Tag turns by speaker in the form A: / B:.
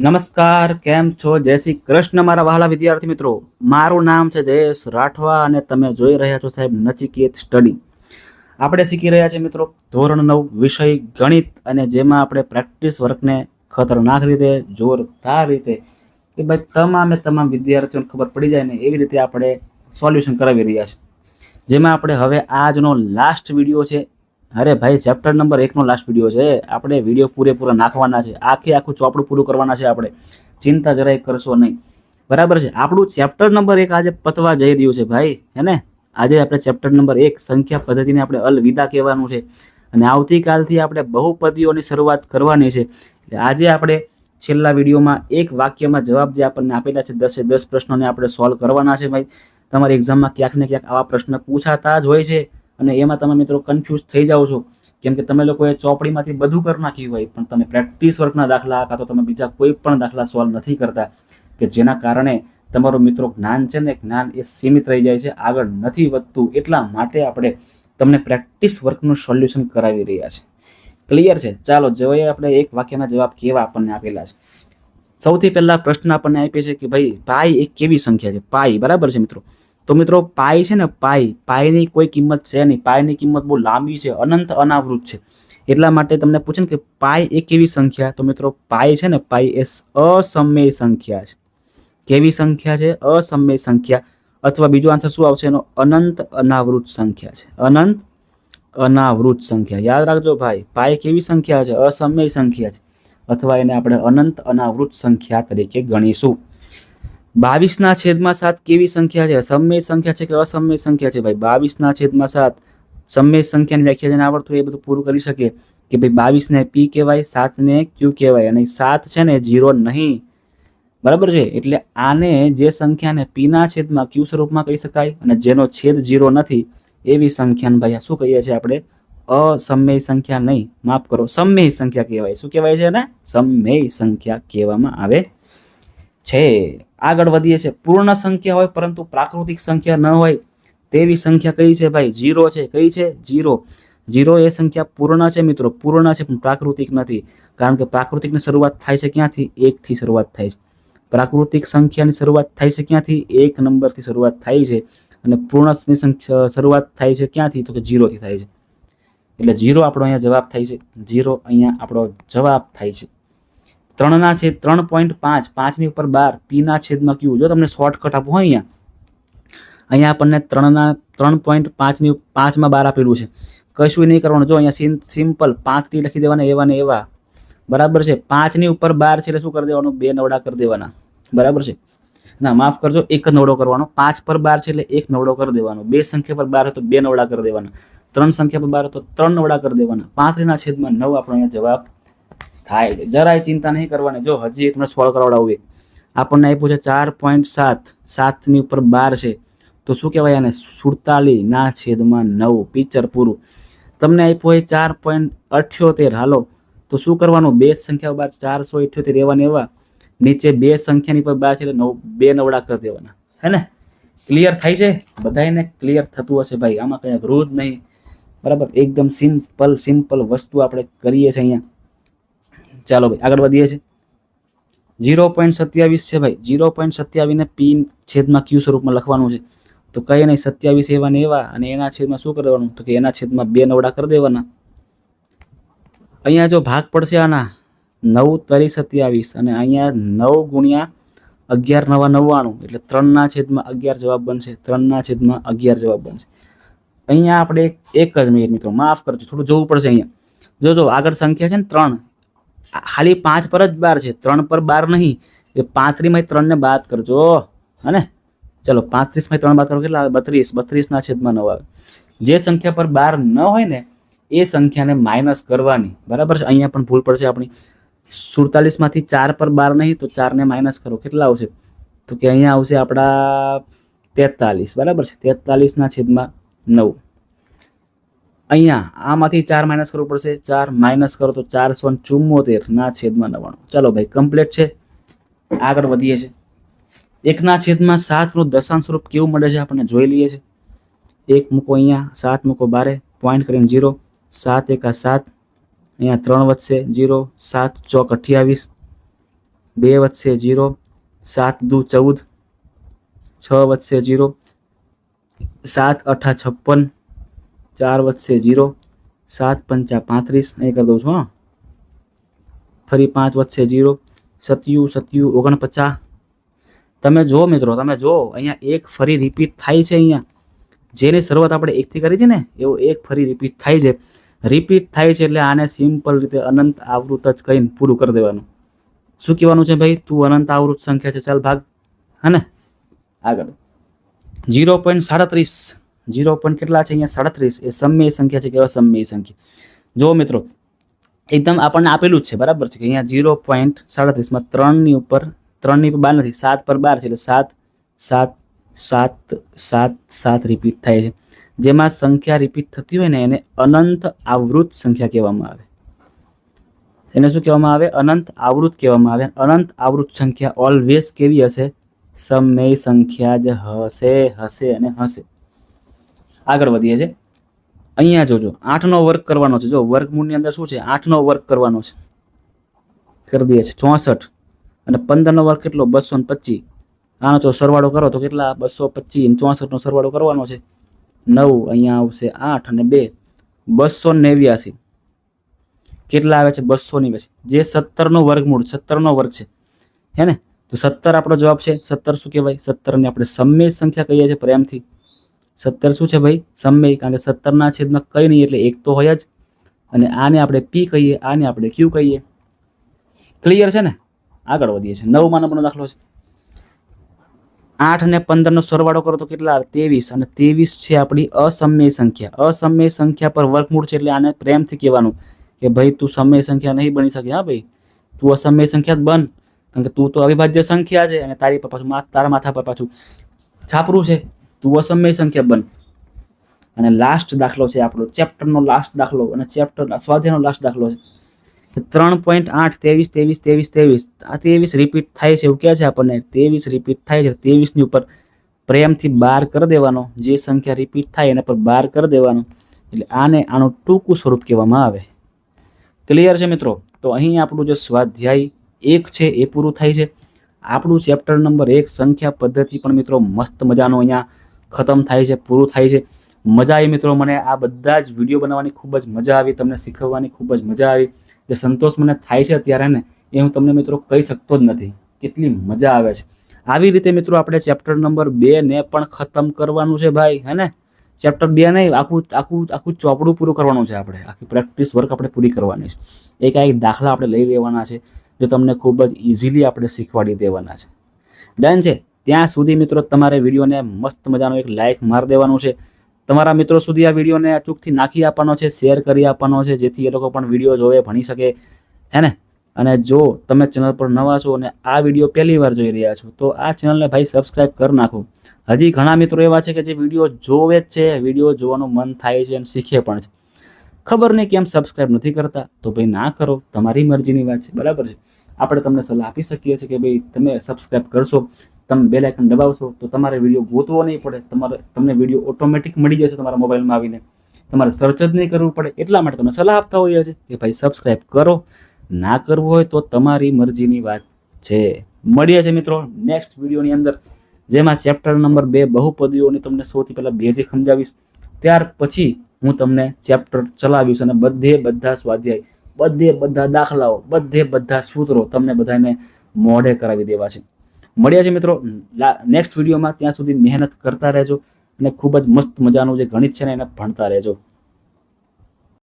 A: નમસ્કાર, કેમ છો? જય શ્રી કૃષ્ણ મારા વહાલા વિદ્યાર્થી મિત્રો. મારું નામ છે જયેશ રાઠવા અને તમે જોઈ રહ્યા છો સાહેબ નચિકેત સ્ટડી. આપણે શીખી રહ્યા છીએ મિત્રો ધોરણ 9 વિષય ગણિત, અને જેમાં આપણે પ્રેક્ટિસ વર્કને ખતરનાક રીતે, જોરદાર રીતે કે ભાઈ તમામ વિદ્યાર્થીઓને ખબર પડી જાય ને એવી રીતે આપણે સોલ્યુશન કરાવી રહ્યા છીએ. જેમાં આપણે હવે આજનો લાસ્ટ વિડીયો છે. અરે ભાઈ, ચેપ્ટર નંબર 1નો લાસ્ટ વિડીયો છે. આપણે વિડીયો પૂરેપૂરા નાખવાના છે, આખું ચોપડું પૂરું કરવાના છે. આપણે ચિંતા જરાય કરશો નહીં, બરાબર છે. આપણું ચેપ્ટર નંબર 1 આજે પતવા જઈ રહ્યું છે ભાઈ, હે ને. આજે આપણે ચેપ્ટર નંબર 1 સંખ્યા પદ્ધતિને આપણે અલવિદા કહેવાનું છે, અને આવતીકાલથી આપણે બહુપદીઓની શરૂઆત કરવાની છે. એટલે આજે આપણે છેલ્લા વિડીયોમાં એક વાક્યમાં જવાબ જે આપણને આપેલા છે 10 પ્રશ્નોને આપણે સોલ્વ કરવાના છે. ભાઈ, તમારી એક્ઝામમાં ક્યાંક ને ક્યાંક આવા પ્રશ્ન પૂછાતા જ હોય છે, અને એમાં તમે મિત્રો કન્ફ્યુઝ થઈ જાઓ છો, કેમ કે તમે લોકોએ ચોપડીમાંથી બધું કરી નાખ્યું હોય, પણ તમે પ્રેક્ટિસ વર્કના દાખલા કાં તો તમે બીજા કોઈ પણ દાખલા સોલ્વ નથી કરતા, કે જેના કારણે તમારું મિત્રો જ્ઞાન છે ને, જ્ઞાન એ સીમિત રહી જાય છે, આગળ નથી વધતું. એટલા માટે આપણે તમને પ્રેક્ટિસ વર્કનું સોલ્યુશન કરાવી રહ્યા છે. ક્લિયર છે? ચાલો જોઈએ આપણે એક વાક્યના જવાબ કેવા આપણને આપેલા છે. સૌથી પહેલા પ્રશ્ન આપણને આપે છે કે ભાઈ પાઈ એક કેવી સંખ્યા છે? પાઈ, બરાબર છે મિત્રો. તો મિત્રો પાઈ છે ને, પાઈની કોઈ કિંમત છે નહીં. પાઈની કિંમત બહુ લાંબી છે, અનંત અનાવૃત છે. એટલા માટે તમને પૂછે ને કે પાઈ એક કેવી સંખ્યા? તો મિત્રો પાઈ છે ને, પાઈ એ અસમય સંખ્યા છે. કેવી સંખ્યા છે? અસમય સંખ્યા. અથવા બીજો આન્સર શું આવશે એનો? અનંત અનાવૃત સંખ્યા છે. અનંત અનાવૃત સંખ્યા. યાદ રાખજો ભાઈ, પાઈ કેવી સંખ્યા છે? અસમય સંખ્યા છે, અથવા એને આપણે અનંત અનાવૃત સંખ્યા તરીકે ગણીશું. 22/7 કેવી સંખ્યા છે? સમય સંખ્યા છે કે અસમય સંખ્યા છે? ભાઈ 22/7 સમય સંખ્યાની વ્યાખ્યા જેને આવડતું એ બધું પૂરું કરી શકે કે ભાઈ 22 ને પી કહેવાય, 7 ને ક્યુ કહેવાય, અને 7 છે ને 0 નહીં, બરાબર છે. એટલે આને જે સંખ્યાને પી ના છેદમાં ક્યુ સ્વરૂપમાં કહી શકાય, અને જેનો છેદ 0 નથી એવી સંખ્યાને ભાઈ શું કહીએ છીએ આપણે? અસમય સંખ્યા નહીં, માફ કરો, સમય સંખ્યા કહેવાય. શું કહેવાય છે એને? સમય સંખ્યા કહેવામાં આવે છે. આગળ વધીએ છીએ. પૂર્ણ સંખ્યા હોય પરંતુ પ્રાકૃતિક સંખ્યા ન હોય તેવી સંખ્યા કઈ છે ભાઈ? 0 છે. કઈ છે? 0 એ સંખ્યા પૂર્ણ છે મિત્રો, પૂર્ણ છે પણ પ્રાકૃતિક નથી. કારણ કે પ્રાકૃતિકની શરૂઆત થાય છે ક્યાંથી? 1 થી શરૂઆત થાય છે. પ્રાકૃતિક સંખ્યાની શરૂઆત થાય છે ક્યાંથી? 1 નંબરથી શરૂઆત થાય છે. અને પૂર્ણની શરૂઆત થાય છે ક્યાંથી? તો કે 0 થી થાય છે. એટલે 0 આપણો અહીંયા જવાબ થાય છે. 0 અહીંયા આપણો જવાબ થાય છે. 3/3.5, 5 ની ઉપર 12, પી ના છેદમાં ક્યુ. જો તમને શોર્ટકટ આપવું હોય અહીંયા આપણને 3.5 ની 5 માં 12 આપેલું છે. કશું નહીં કરવાનું. જો અહીંયા સિમ્પલ 5 થી લખી દેવાના, એવા ને એવા, બરાબર છે. 5 ની ઉપર 12 છે એટલે શું કરી દેવાનું? 2 નવડા કરી દેવાના, બરાબર છે. ના માફ કરજો, 1 નવડો કરવાનો. 5 પર 12 છે એટલે 1 નવડો કરી દેવાનો. 2 સંખ્યા પર 12 તો 2 નવડા કરી દેવાના. 3 સંખ્યા પર 12 તો 3 નવડા કરી દેવાના. 35/9 આપણો અહીંયા જવાબ થાય છે. જરાય ચિંતા નહીં કરવાની. જો હજી તમને સોલ્વ કરાવડાવું, આપણને આપ્યું છે 4.7, 7 ની ઉપર 12 છે તો શું કહેવાય આને? 47/9. પિક્ચર પૂરું. તમને આપ્યું હોય 4.78, હાલો તો શું કરવાનું? 2 સંખ્યા પર 478 એવા ને એવા, નીચે 2 સંખ્યાની પર 12 છે એટલે 2 નવડા કરી દેવાના, હે ને? ક્લિયર થાય છે? બધાને ક્લિયર થતું હશે ભાઈ, આમાં કઈ અઘરું જ નહીં, બરાબર. એકદમ સિમ્પલ વસ્તુ આપણે કરીએ છીએ અહીંયા. ચાલો ભાઈ આગળ વધીએ છીએ. 0.27 છે ભાઈ. 0.27 ને પી છેદમાં ક્યુ સ્વરૂપમાં લખવાનું છે. તો કઈ નહીં, 27 એવા ને એવા, અને એના છેદમાં શું કરવાનું? તો કે એના છેદમાં 2 નવડા કરી દેવાના. અહીંયા જો ભાગ પડશે આના 9 તરી 27, અને અહીંયા 9 ગુણ્યા 11 નવા 99, એટલે 3/11 જવાબ બનશે. 3/11 જવાબ બનશે. અહીંયા આપણે એક જ મિનિટ મિત્રો, માફ કરજો, થોડું જોવું પડશે. અહીંયા જો આગળ સંખ્યા છે ને 3, ખાલી 5 પર જ 12 છે, 3 પર 12 નહીં. એ 35 3 ને બાદ કરજો, હે. ચલો 35 3 બાદ કરો, કેટલા આવે? 32/9 આવે. જે સંખ્યા પર 12 ન હોય ને એ સંખ્યાને માઇનસ કરવાની, બરાબર છે. અહીંયા પણ ભૂલ પડશે આપણી. 47 4 પર 12 નહીં તો 4 ને માઇનસ કરો, કેટલા આવશે? તો કે અહીંયા આવશે આપણા 43, બરાબર છે. 43/9. અહીંયા આમાંથી 4 માઇનસ કરવું પડશે. 4 માઇનસ કરો તો 474/99. ચાલો ભાઈ કમ્પ્લીટ છે. આગળ વધીએ છીએ. 1/7 નું દશાંશ સ્વરૂપ કેવું મળે છે આપણને જોઈ લઈએ છીએ. 1 મૂકો અહીંયા, 7 મૂકો બારે, પોઈન્ટ કરીને 0, 7 × 7, અહીંયા 3 વધશે 0, 7 ચોક 28, 2 વધશે 0, 7 દુ 14, 6 વધશે 0, 7 8 56, 4 વધશે 0, 7 5 35, અહીં કરી દઉં છું. હા, ફરી 5 વધશે 0, 7 7 49. તમે જો મિત્રો, તમે જો અહીંયા એક ફરી રિપીટ થાય છે. અહીંયા જેની શરૂઆત આપણે એકથી કરી હતી ને, એવો એક ફરી રિપીટ થાય છે. રિપીટ થાય છે એટલે આને સિમ્પલ રીતે અનંત આવૃત જ કહીને પૂરું કરી દેવાનું. શું કહેવાનું છે ભાઈ? તું અનંત આવૃત સંખ્યા છે, ચાલ ભાગ. હે ને? આગળ 0.37, 0 કેટલા છે અહીંયા? 37. એ સમય સંખ્યા છે કે અસમય સંખ્યા? જો મિત્રો, એકદમ આપણને આપેલું જ છે, બરાબર છે, કે અહીંયા 0.37 માં 3 ઉપર 12 નથી, 7 પર 12 છે, એટલે 7 7 7 7 7 રિપીટ થાય છે. જેમાં સંખ્યા રિપીટ થતી હોય ને એને અનંત આવૃત સંખ્યા કહેવામાં આવે. એને શું કહેવામાં આવે? અનંત આવૃત કહેવામાં આવે. અનંત આવૃત સંખ્યા ઓલવેઝ કેવી હશે? સમય સંખ્યા જ હશે, હશે અને હશે. આગળ વધીએ છે. અહીંયા જોજો, 8નો વર્ગ કરવાનો છે. જો વર્ગમૂળની અંદર શું છે? 8નો વર્ગ કરવાનો છે. કરી દઈએ છે 64, અને 15નો વર્ગ કેટલો? 225. આનો તો સરવાળો કરો તો કેટલા? 225 અને 64નો સરવાળો કરવાનો છે. 9 અહીંયા આવશે 8 અને 2 289. કેટલા આવે છે? 289. જે 17નો વર્ગમૂળ, 17નો વર્ગ છે, હે ને? તો 17 આપણો જવાબ છે. 17 શું કહેવાય? 17 ને આપણે સમય સંખ્યા કહીએ છીએ પ્રેમથી. 17 શું છે ભાઈ? સમય. કારણ કે 17ના છેદમાં કંઈ નહીં એટલે 1 તો હોય જ. અને આને આપણે પી કહીએ, આને આપણે ક્યુ કહીએ. ક્લિયર છે ને? આગળ વધીએ છીએ. 9માં નંબરનો દાખલો છે. 8 અને 15નો સરવાળો કરો તો કેટલા આવે? 23. અને 23 છે આપણી અસમય સંખ્યા. અસમય સંખ્યા પર વર્ગમૂળ છે એટલે આને પ્રેમથી કહેવાનું કે ભાઈ તું સમય સંખ્યા નહીં બની શકે. હા ભાઈ, તું અસમય સંખ્યા જ બન, કારણ કે તું તો અવિભાજ્ય સંખ્યા છે અને તારી પર પાછું તારા માથા પર પાછું છાપરું છે. તું અસમય સંખ્યા બન. અને લાસ્ટ દાખલો છે આપણો, ચેપ્ટરનો લાસ્ટ દાખલો, અને ચેપ્ટર સ્વાધ્યાયનો લાસ્ટ દાખલો છે. 3.8 23 23 23 23. આ 23 રિપીટ થાય છે એવું કહે છે આપણને. 23 રિપીટ થાય છે. 23ની ઉપર પ્રેમથી 12 કરી દેવાનો. જે સંખ્યા રિપીટ થાય એના પર 12 કરી દેવાનો. એટલે આને આનું ટૂંકું સ્વરૂપ કહેવામાં આવે. ક્લિયર છે મિત્રો? તો અહીં આપણું જે સ્વાધ્યાય 1 છે એ પૂરું થાય છે. આપણું ચેપ્ટર નંબર 1 સંખ્યા પદ્ધતિ પણ મિત્રો મસ્ત મજાનો અહીંયા ખતમ થાય છે, પૂરું થાય છે. મજા આવી મિત્રો. મને આ બધા જ વિડીયો બનાવવાની ખૂબ જ મજા આવી, તમને શીખવવાની ખૂબ જ મજા આવી. જે સંતોષ મને થાય છે અત્યારે ને, એ હું તમને મિત્રો કહી શકતો જ નથી. કેટલી મજા આવે છે. આવી રીતે મિત્રો આપણે ચેપ્ટર નંબર 2 ને પણ ખતમ કરવાનું છે ભાઈ, હે ને? ચેપ્ટર 2 નહીં, આખું ચોપડું પૂરું કરવાનું છે આપણે. આખી પ્રેક્ટિસ વર્ક આપણે પૂરી કરવાની છે. એક દાખલા આપણે લઈ લેવાના છે જો તમને ખૂબ જ ઇઝીલી આપણે શીખવાડી દેવાના છે. ડન છે? ત્યાં સુધી મિત્રો તમારે વિડીયોને મસ્ત મજાનો એક લાઇક મારી દેવાનું છે. તમારા મિત્રો સુધી આ વિડીયોને અચૂકથી નાખી આપવાનો છે, શેર કરી આપવાનો છે, જેથી એ લોકો પણ વિડીયો જોવે, ભણી શકે, હે ને? અને જો તમે ચેનલ પર નવા છો અને આ વિડીયો પહેલી વાર જોઈ રહ્યા છો તો આ ચેનલને ભાઈ સબસ્ક્રાઈબ કરી નાખો. હજી ઘણા મિત્રો એવા છે કે જે વિડીયો જોવે જ છે, વિડીયો જોવાનું મન થાય છે અને શીખે પણ છે. ખબર નહીં કેમ સબસ્ક્રાઈબ નથી કરતા. તો ભાઈ ના કરો, તમારી મરજીની વાત છે, બરાબર છે? આપણે તમને સલાહ આપી શકીએ છીએ કે ભાઈ તમે સબસ્ક્રાઈબ કરશો, તમે બેલ આઇકન દબાવશો તો તમારે વિડીયો ગોતવો નહીં પડે. તમને વિડીયો ઓટોમેટિક મળી જશે તમારા મોબાઈલમાં આવીને. તમારે સર્ચ જ નહીં કરવું પડે. એટલા માટે તમને સલાહ આપતા હોઈએ છીએ કે ભાઈ સબસ્ક્રાઈબ કરો. ના કરવું હોય તો તમારી મરજીની વાત છે. મળીએ છીએ મિત્રો નેક્સ્ટ વિડીયોની અંદર, જેમાં ચેપ્ટર નંબર 2 બહુપદીઓની તમને સૌથી પહેલાં બેઝિક સમજાવીશ. ત્યાર પછી હું તમને ચેપ્ટર ચલાવીશ અને બધા સ્વાધ્યાય, બધા દાખલાઓ, બધા સૂત્રો તમને બધાને મોઢે કરાવી દેવા છે. મળ્યા છે મિત્રો નેક્સ્ટ વિડીયોમાં. ત્યાં સુધી મહેનત કરતા રહેજો અને ખૂબ જ મસ્ત મજાનું જે ગણિત છે ને એને ભણતા રહેજો.